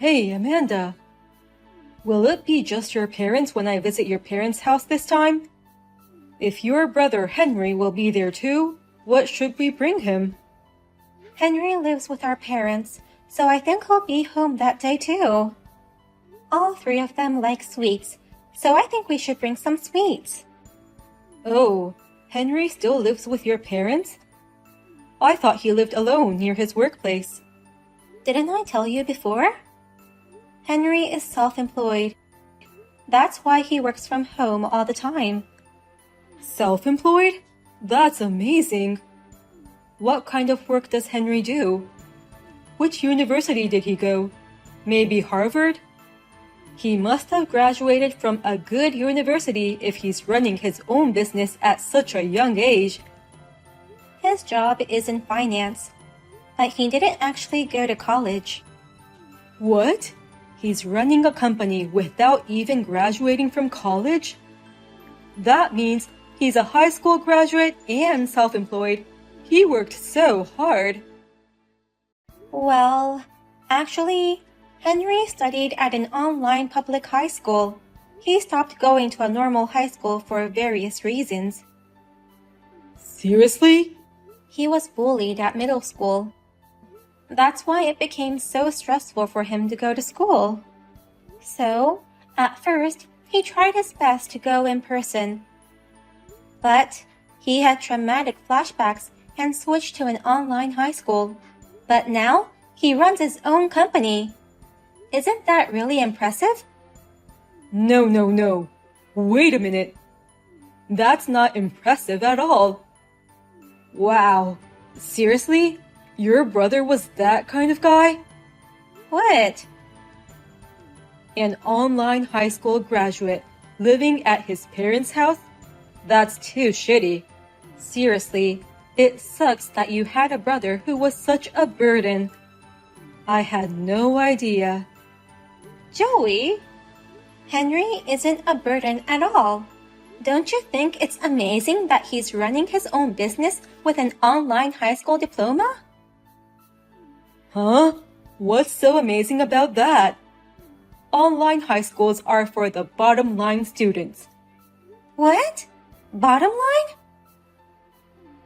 Hey, Amanda. Will it be just your parents when I visit your parents' house this time? If your brother Henry will be there too, what should we bring him? Henry lives with our parents, so I think he'll be home that day too. All three of them like sweets, so I think we should bring some sweets. Oh, Henry still lives with your parents? I thought he lived alone near his workplace. Didn't I tell you before? Henry is self-employed. That's why he works from home all the time. Self-employed? That's amazing. What kind of work does Henry do? Which university did he go? Maybe Harvard? He must have graduated from a good university if he's running his own business at such a young age. His job is in finance, but he didn't actually go to college. What? He's running a company without even graduating from college? That means he's a high school graduate and self-employed. He worked so hard. Well, actually, Henry studied at an online public high school. He stopped going to a normal high school for various reasons. Seriously? He was bullied at middle school. That's why it became so stressful for him to go to school. So, at first, he tried his best to go in person. But he had traumatic flashbacks and switched to an online high school. But now, he runs his own company. Isn't that really impressive? No. Wait a minute. That's not impressive at all. Wow. Seriously? Your brother was that kind of guy? What? An online high school graduate living at his parents' house? That's too shitty. Seriously, it sucks that you had a brother who was such a burden. I had no idea. Joey, Henry isn't a burden at all. Don't you think it's amazing that he's running his own business with an online high school diploma? Huh? What's so amazing about that? Online high schools are for the bottom line students. What? Bottom line?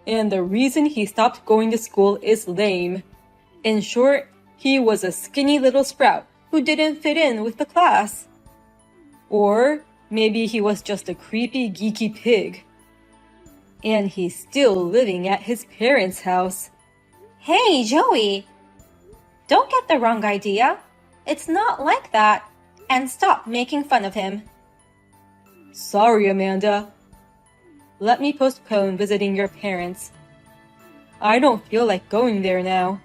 And the reason he stopped going to school is lame. In short, he was a skinny little sprout who didn't fit in with the class. Or maybe he was just a creepy, geeky pig. And he's still living at his parents' house. Hey, Joey! Don't get the wrong idea. It's not like that. And stop making fun of him. Sorry, Amanda. Let me postpone visiting your parents. I don't feel like going there now.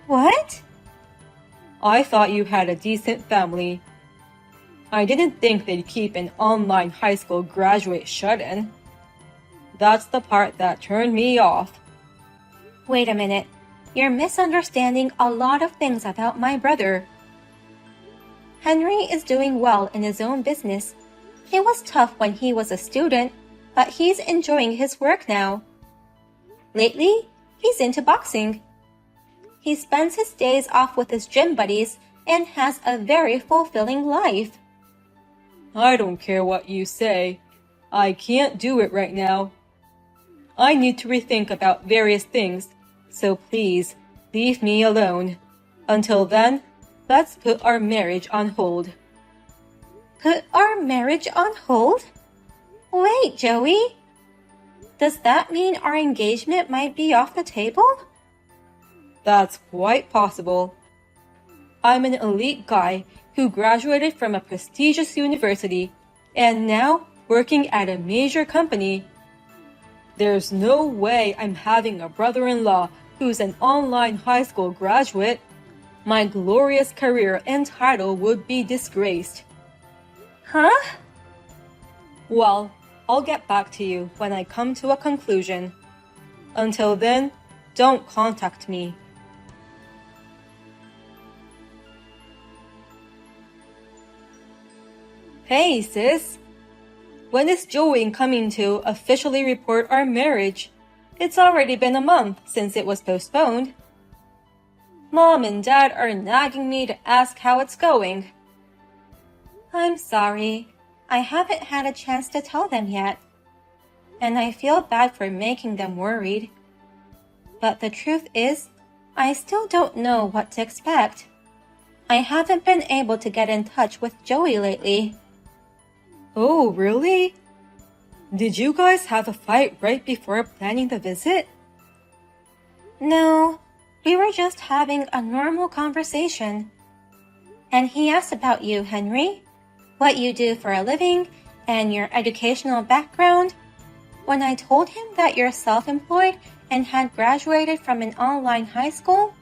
What? I thought you had a decent family. I didn't think they'd keep an online high school graduate shut in. That's the part that turned me off. Wait a minute. You're misunderstanding a lot of things about my brother. Henry is doing well in his own business. It was tough when he was a student, but he's enjoying his work now. Lately, he's into boxing. He spends his days off with his gym buddies and has a very fulfilling life. I don't care what you say. I can't do it right now. I need to rethink about various things, so please leave me alone. Until then, let's put our marriage on hold. Put our marriage on hold? Wait, Joey. Does that mean our engagement might be off the table? That's quite possible. I'm an elite guy who graduated from a prestigious university and now working at a major company. There's no way I'm having a brother-in-law who's an online high school graduate. My glorious career and title would be disgraced. Huh? Well, I'll get back to you when I come to a conclusion. Until then, don't contact me. Hey, sis. When is Joey coming to officially report our marriage? It's already been a month since it was postponed. Mom and Dad are nagging me to ask how it's going. I'm sorry. I haven't had a chance to tell them yet. And I feel bad for making them worried. But the truth is, I still don't know what to expect. I haven't been able to get in touch with Joey lately. Oh, really? Did you guys have a fight right before planning the visit? No, we were just having a normal conversation. And he asked about you, Henry, what you do for a living, and your educational background. When I told him that you're self-employed and had graduated from an online high school,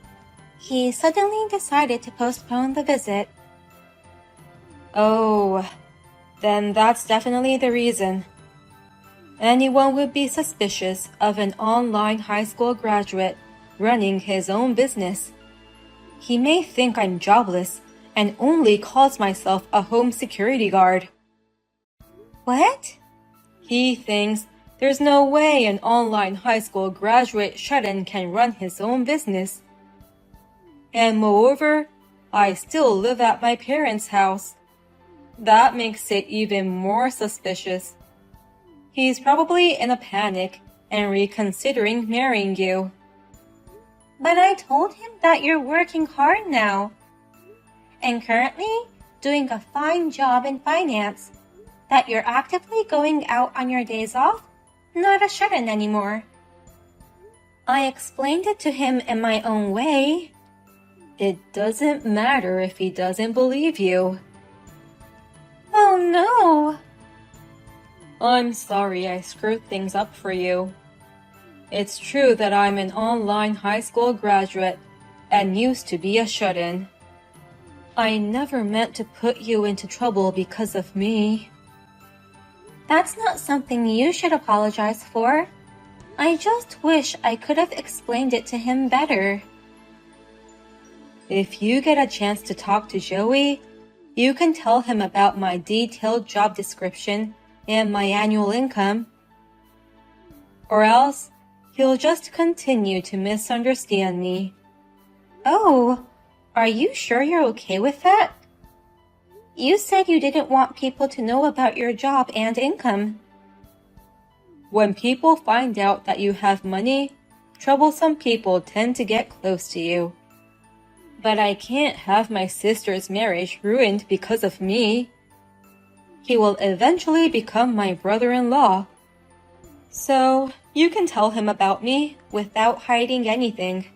he suddenly decided to postpone the visit. Oh, then that's definitely the reason. Anyone would be suspicious of an online high school graduate running his own business. He may think I'm jobless and only calls myself a home security guard. What? He thinks there's no way an online high school graduate shut-in can run his own business. And moreover, I still live at my parents' house. That makes it even more suspicious. He's probably in a panic and reconsidering marrying you. But I told him that you're working hard now. And currently doing a fine job in finance. That you're actively going out on your days off, not a shut-in anymore. I explained it to him in my own way. It doesn't matter if he doesn't believe you. Oh no! I'm sorry I screwed things up for you. It's true that I'm an online high school graduate and used to be a shut-in. I never meant to put you into trouble because of me. That's not something you should apologize for. I just wish I could have explained it to him better. If you get a chance to talk to Joey, you can tell him about my detailed job description and my annual income. Or else, he'll just continue to misunderstand me. Oh, are you sure you're okay with that? You said you didn't want people to know about your job and income. When people find out that you have money, troublesome people tend to get close to you. But I can't have my sister's marriage ruined because of me. He will eventually become my brother-in-law. So you can tell him about me without hiding anything.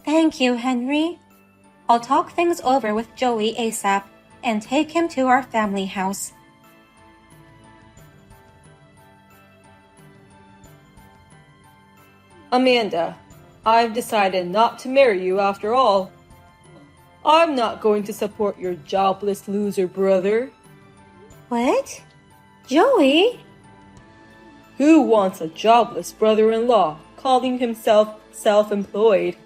Thank you, Henry. I'll talk things over with Joey ASAP and take him to our family house. Amanda, I've decided not to marry you after all. I'm not going to support your jobless loser brother. What? Joey? Who wants a jobless brother-in-law calling himself self-employed?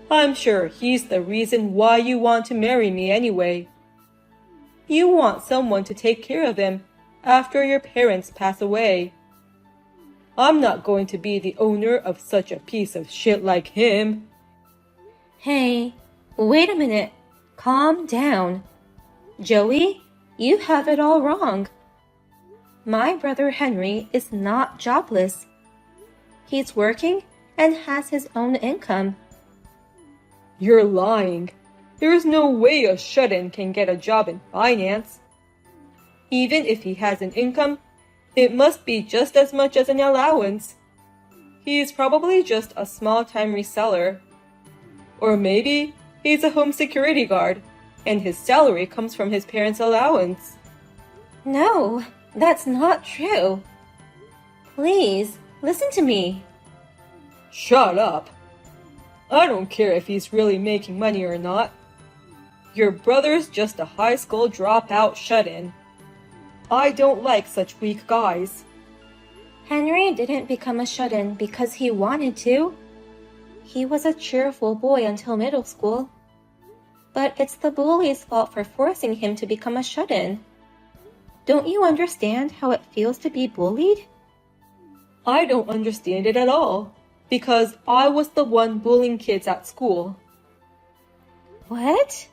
I'm sure he's the reason why you want to marry me anyway. You want someone to take care of him after your parents pass away. I'm not going to be the owner of such a piece of shit like him. Hey, wait a minute. Calm down. Joey, you have it all wrong. My brother Henry is not jobless. He's working and has his own income. You're lying. There's no way a shut-in can get a job in finance. Even if he has an income, it must be just as much as an allowance. He's probably just a small-time reseller. Or maybe he's a home security guard, and his salary comes from his parents' allowance. No, that's not true. Please, listen to me. Shut up. I don't care if he's really making money or not. Your brother's just a high school dropout shut-in. I don't like such weak guys. Henry didn't become a shut-in because he wanted to. He was a cheerful boy until middle school. But it's the bully's fault for forcing him to become a shut-in. Don't you understand how it feels to be bullied? I don't understand it at all, because I was the one bullying kids at school. What?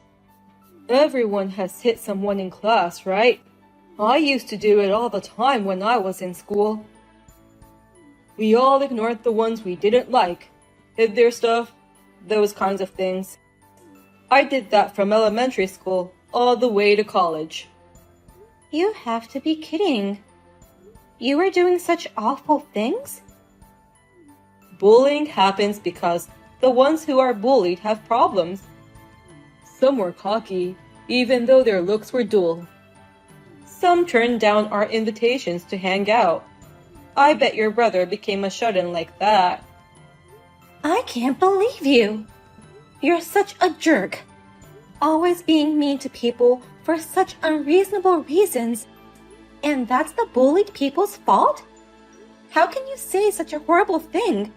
Everyone has hit someone in class, right? I used to do it all the time when I was in school. We all ignored the ones we didn't like, hid their stuff, those kinds of things. I did that from elementary school all the way to college. You have to be kidding. You were doing such awful things? Bullying happens because the ones who are bullied have problems. Some were cocky, even though their looks were dull. Some turned down our invitations to hang out. I bet your brother became a shut-in like that. I can't believe you. You're such a jerk. Always being mean to people for such unreasonable reasons. And that's the bullied people's fault? How can you say such a horrible thing?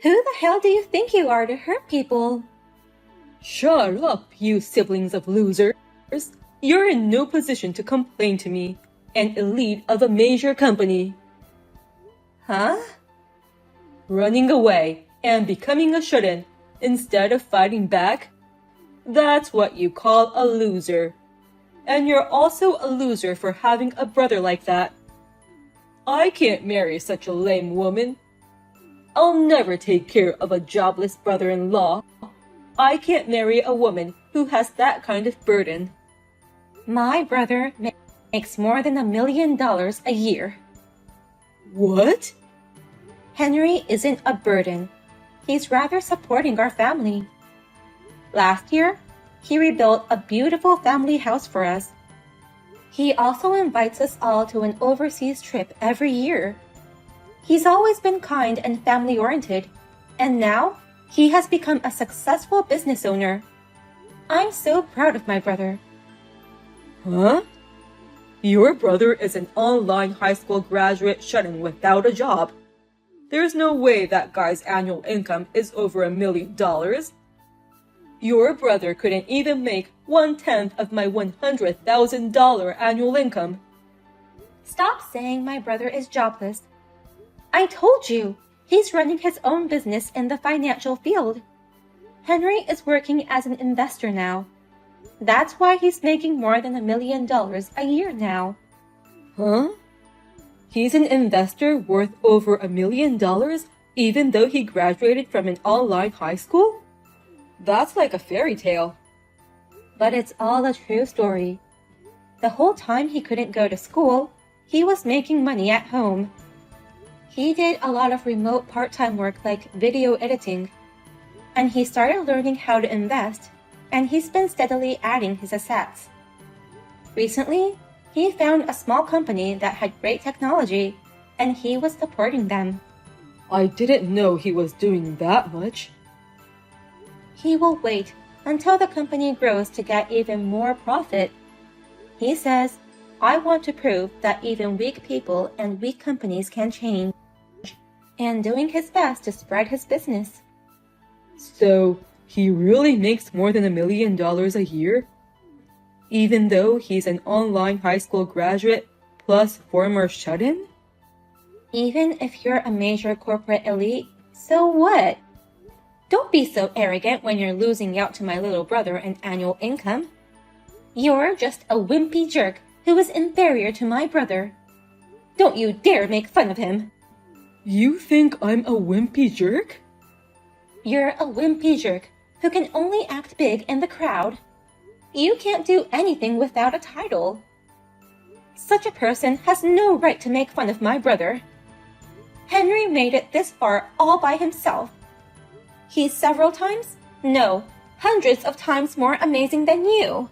Who the hell do you think you are to hurt people? Shut up, you siblings of losers. You're in no position to complain to me, an elite of a major company. Huh? Running away and becoming a shut-in instead of fighting back? That's what you call a loser. And you're also a loser for having a brother like that. I can't marry such a lame woman. I'll never take care of a jobless brother-in-law. I can't marry a woman who has that kind of burden. My brother makes more than $1 million a year. What? Henry isn't a burden. He's rather supporting our family. Last year, he rebuilt a beautiful family house for us. He also invites us all to an overseas trip every year. He's always been kind and family-oriented, and now he has become a successful business owner. I'm so proud of my brother. Huh? Your brother is an online high school graduate shut-in without a job. There's no way that guy's annual income is over $1 million. Your brother couldn't even make 1/10 of my $100,000 annual income. Stop saying my brother is jobless. I told you, he's running his own business in the financial field. Henry is working as an investor now. That's why he's making more than $1 million a year now. Huh? He's an investor worth over $1 million even though he graduated from an online high school? That's like a fairy tale. But it's all a true story. The whole time he couldn't go to school, he was making money at home. He did a lot of remote part-time work like video editing. And he started learning how to invest, and he's been steadily adding his assets. Recently, he found a small company that had great technology, and he was supporting them. I didn't know he was doing that much. He will wait until the company grows to get even more profit. He says, I want to prove that even weak people and weak companies can change, and doing his best to spread his business. So, he really makes more than $1 million a year? Even though he's an online high school graduate plus former shut-in? Even if you're a major corporate elite, so what? Don't be so arrogant when you're losing out to my little brother in annual income. You're just a wimpy jerk who is inferior to my brother. Don't you dare make fun of him. You think I'm a wimpy jerk? You're a wimpy jerk who can only act big in the crowd. You can't do anything without a title. Such a person has no right to make fun of my brother. Henry made it this far all by himself. He's several times, no, hundreds of times more amazing than you.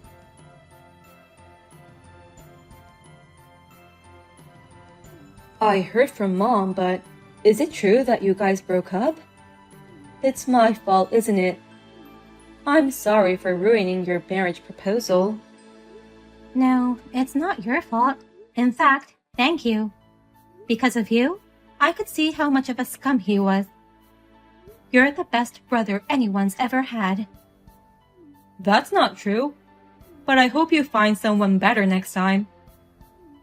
I heard from Mom, but is it true that you guys broke up? It's my fault, isn't it? I'm sorry for ruining your marriage proposal. No, it's not your fault. In fact, thank you. Because of you, I could see how much of a scum he was. You're the best brother anyone's ever had. That's not true. But I hope you find someone better next time.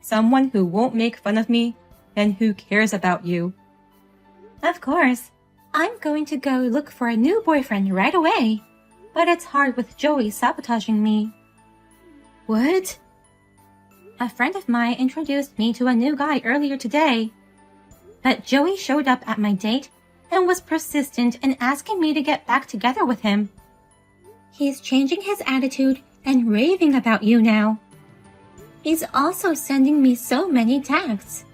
Someone who won't make fun of me and who cares about you. Of course. I'm going to go look for a new boyfriend right away. but it's hard with Joey sabotaging me. What? A friend of mine introduced me to a new guy earlier today. But Joey showed up at my date and was persistent in asking me to get back together with him. He's changing his attitude and raving about you now. He's also sending me so many texts.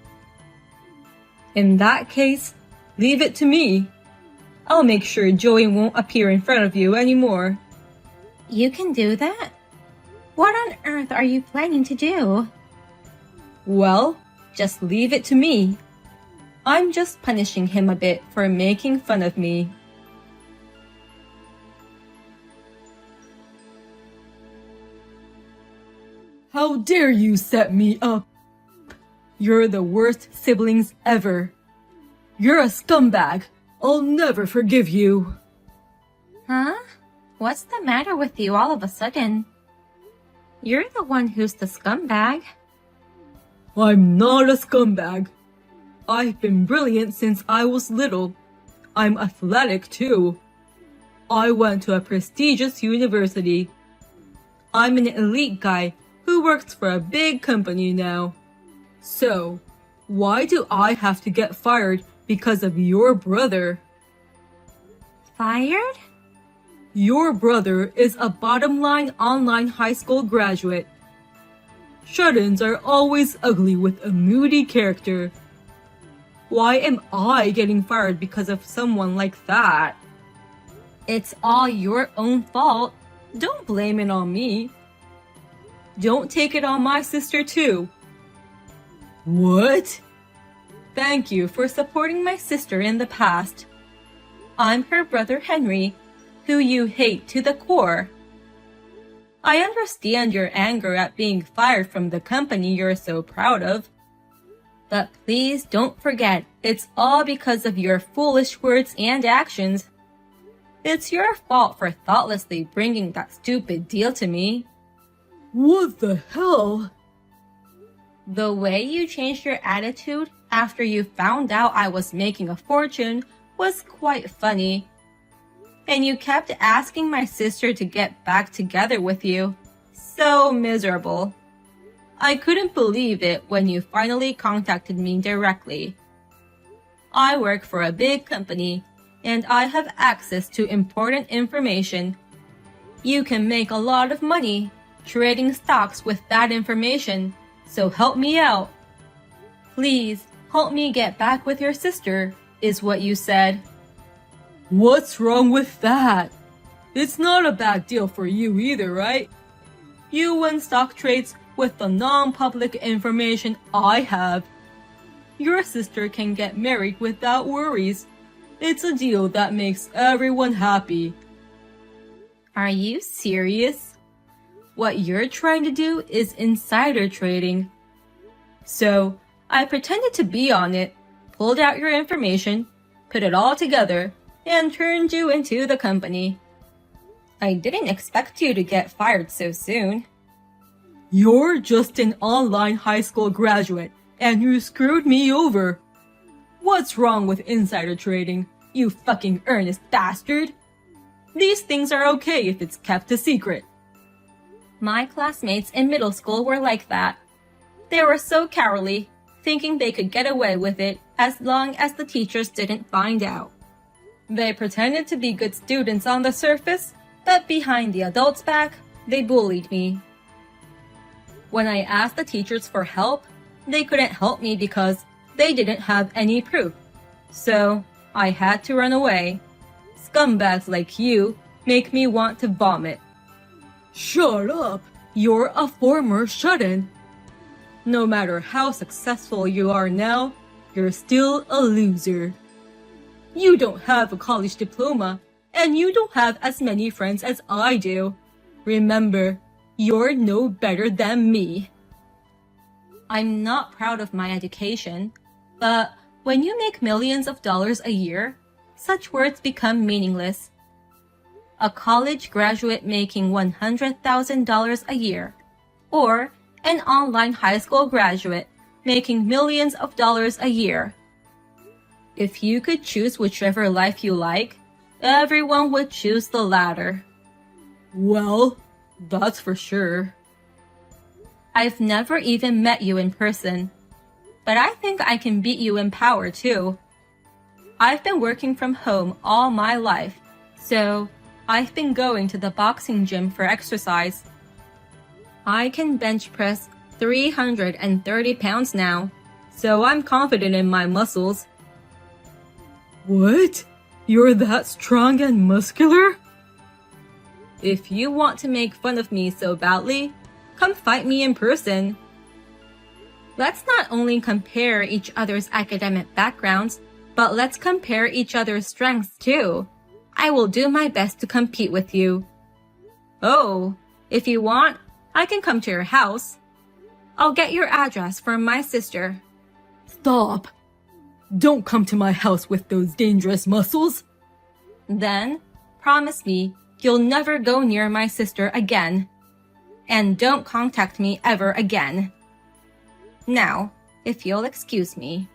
In that case, leave it to me. I'll make sure Joey won't appear in front of you anymore. You can do that? What on earth are you planning to do? Well, just leave it to me. I'm just punishing him a bit for making fun of me. How dare you set me up? You're the worst siblings ever. You're a scumbag. I'll never forgive you. Huh? What's the matter with you all of a sudden? You're the one who's the scumbag. I'm not a scumbag. I've been brilliant since I was little. I'm athletic too. I went to a prestigious university. I'm an elite guy who works for a big company now. So, why do I have to get fired because of your brother? Fired? Your brother is a bottom-line online high school graduate. Shut-ins are always ugly with a moody character. Why am I getting fired because of someone like that? It's all your own fault. Don't blame it on me. Don't take it on my sister too. What? Thank you for supporting my sister in the past. I'm her brother Henry, who you hate to the core. I understand your anger at being fired from the company you're so proud of. But please don't forget, it's all because of your foolish words and actions. It's your fault for thoughtlessly bringing that stupid deal to me. What the hell? The way you changed your attitude after you found out I was making a fortune was quite funny. And you kept asking my sister to get back together with you. So miserable. I couldn't believe it when you finally contacted me directly. I work for a big company, and I have access to important information. You can make a lot of money trading stocks with that information, so help me out. Please, help me get back with your sister, is what you said. What's wrong with that? It's not a bad deal for you either, right? You win stock trades with the non-public information I have. Your sister can get married without worries. It's a deal that makes everyone happy. Are you serious? What you're trying to do is insider trading. So, I pretended to be on it, pulled out your information, put it all together, and turned you into the company. I didn't expect you to get fired so soon. You're just an online high school graduate, and you screwed me over. What's wrong with insider trading, you fucking earnest bastard? These things are okay if it's kept a secret. My classmates in middle school were like that. They were so cowardly, thinking they could get away with it as long as the teachers didn't find out. They pretended to be good students on the surface, but behind the adults' back, they bullied me. When I asked the teachers for help, they couldn't help me because they didn't have any proof. So, I had to run away. Scumbags like you make me want to vomit. Shut up! You're a former shut-in. No matter how successful you are now, you're still a loser. You don't have a college diploma, and you don't have as many friends as I do. Remember, you're no better than me. I'm not proud of my education, but when you make millions of dollars a year, such words become meaningless. A college graduate making $100,000 a year, or an online high school graduate making millions of dollars a year. If you could choose whichever life you like, everyone would choose the latter. Well, that's for sure. I've never even met you in person, but I think I can beat you in power too. I've been working from home all my life, so I've been going to the boxing gym for exercise. I can bench press 330 pounds now, so I'm confident in my muscles. What? You're that strong and muscular? If you want to make fun of me so badly, come fight me in person. Let's not only compare each other's academic backgrounds, but let's compare each other's strengths too. I will do my best to compete with you. Oh, if you want, I can come to your house. I'll get your address from my sister. Stop! Don't come to my house with those dangerous muscles. Then, promise me you'll never go near my sister again. And don't contact me ever again. Now, if you'll excuse me.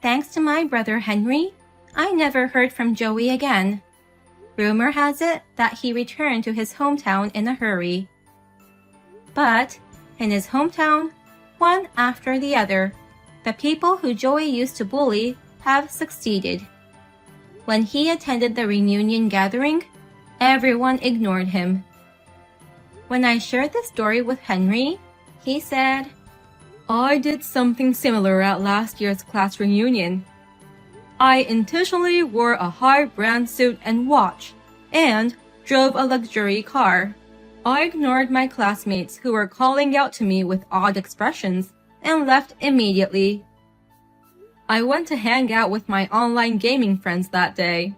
Thanks to my brother Henry, I never heard from Joey again. Rumor has it that he returned to his hometown in a hurry. But, in his hometown, one after the other, the people who Joey used to bully have succeeded. When he attended the reunion gathering, everyone ignored him. When I shared this story with Henry, he said, I did something similar at last year's class reunion. I intentionally wore a high-brand suit and watch, and drove a luxury car. I ignored my classmates who were calling out to me with odd expressions and left immediately. I went to hang out with my online gaming friends that day.